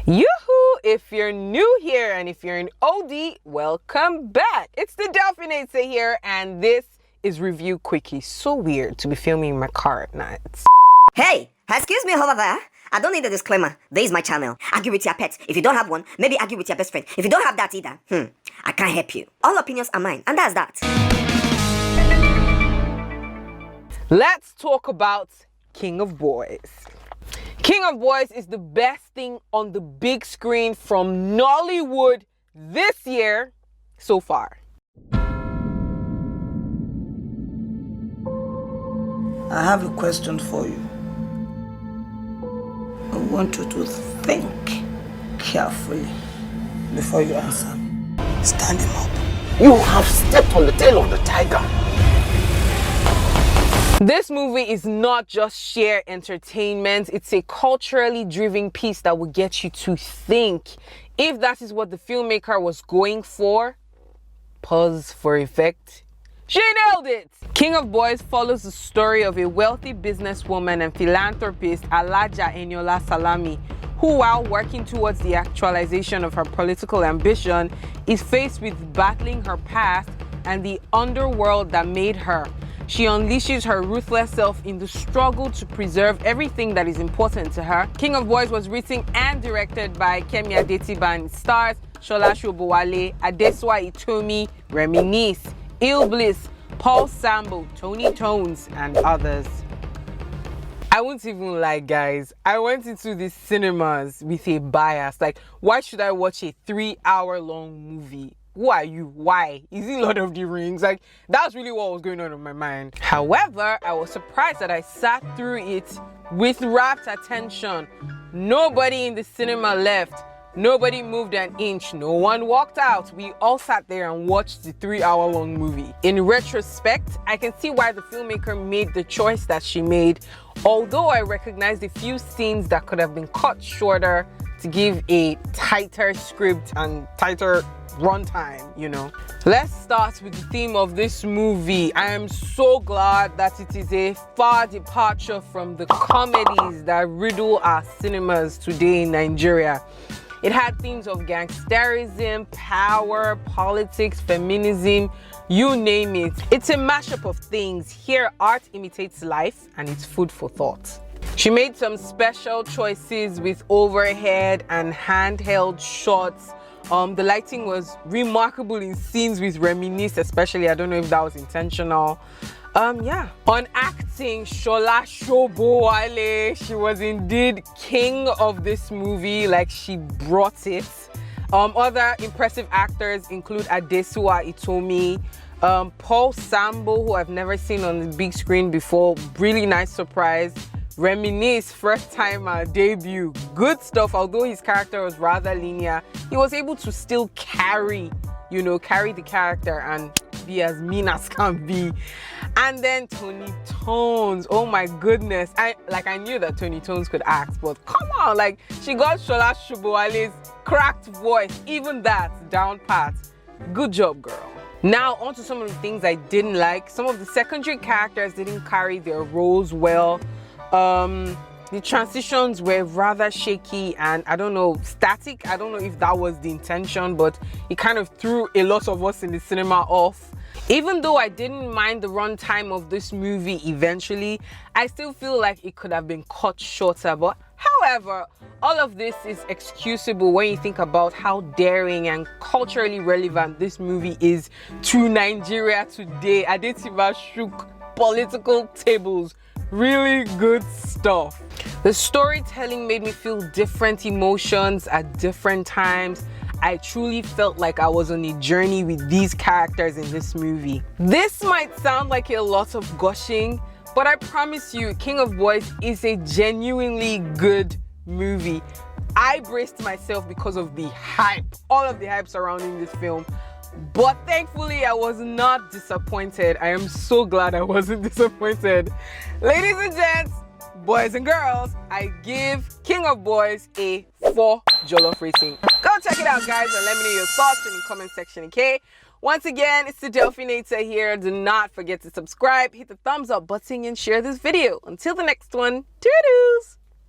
Yoo-hoo! If you're new here and if you're an OD, welcome back. It's the Delphine Okobah here and this is Review Quickie. So weird to be filming in my car at night. Hey, excuse me over there. I don't need a disclaimer. This is my channel. Argue with your pet. If you don't have one, maybe argue with your best friend. If you don't have that either, I can't help you. All opinions are mine, and that's that. Let's talk about King of Boys. King of Boys is the best thing on the big screen from Nollywood this year so far. I have a question for you. I want you to think carefully before you answer. Stand him up. You have stepped on the tail of the tiger. This movie is not just sheer entertainment, it's a culturally driven piece that will get you to think. If that is what the filmmaker was going for, pause for effect, she nailed it! King of Boys follows the story of a wealthy businesswoman and philanthropist, Alaja Eniola Salami, who, while working towards the actualization of her political ambition, is faced with battling her past and the underworld that made her. She unleashes her ruthless self in the struggle to preserve everything that is important to her. King of Boys was written and directed by Kemi Adetiba and stars Shola Shobowale, Adeswa Itomi, Reminisce, Il Bliss, Paul Sambo, Tony Tones, and others. I won't even lie, guys. I went into the cinemas with a bias. Like, why should I watch a 3-hour-long movie? Who are you? Why? Is it Lord of the Rings? Like, that's really what was going on in my mind. However, I was surprised that I sat through it with rapt attention. Nobody in the cinema left. Nobody moved an inch. No one walked out. We all sat there and watched the 3-hour-long movie. In retrospect, I can see why the filmmaker made the choice that she made, although I recognized a few scenes that could have been cut shorter to give a tighter script and tighter runtime, you know. Let's start with the theme of this movie. I am so glad that it is a far departure from the comedies that riddle our cinemas today in Nigeria. It had themes of gangsterism, power, politics, feminism, you name it. It's a mashup of things. Here, art imitates life and it's food for thought. She made some special choices with overhead and handheld shots. The lighting was remarkable in scenes with Reminisce, especially. I don't know if that was intentional. Yeah. On acting, Shola Shobowale, she was indeed king of this movie. Like, she brought it. Other impressive actors include Adeswa Itomi, Paul Sambo, who I've never seen on the big screen before. Really nice surprise. Reminisce, first time debut. Good stuff. Although his character was rather linear, he was able to still carry the character and be as mean as can be. And then Tony Tones, oh my goodness. I knew that Tony Tones could act, but come on, like, she got Shola Shobowale's cracked voice, even that down pat. Good job, girl. Now on to some of the things I didn't like. Some of the secondary characters didn't carry their roles well. The transitions were rather shaky and I don't know, static. I don't know if that was the intention, but it kind of threw a lot of us in the cinema off. Even though I didn't mind the runtime of this movie eventually, I still feel like it could have been cut shorter. But however, all of this is excusable when you think about how daring and culturally relevant this movie is to Nigeria today. Adetiba shook political tables. Really good stuff. The storytelling made me feel different emotions at different times. I truly felt like I was on a journey with these characters in this movie. This might sound like a lot of gushing, but I promise you, King of Boys is a genuinely good movie. I braced myself because of the hype, all of the hype surrounding this film. But thankfully, I was not disappointed. I am so glad I wasn't disappointed. Ladies and gents, boys and girls, I give King of Boys a 4 jollof rating. Go check it out, guys, and let me know your thoughts in the comment section, okay? Once again, it's the Delphine Okobah here. Do not forget to subscribe, hit the thumbs up button, and share this video. Until the next one, toodles!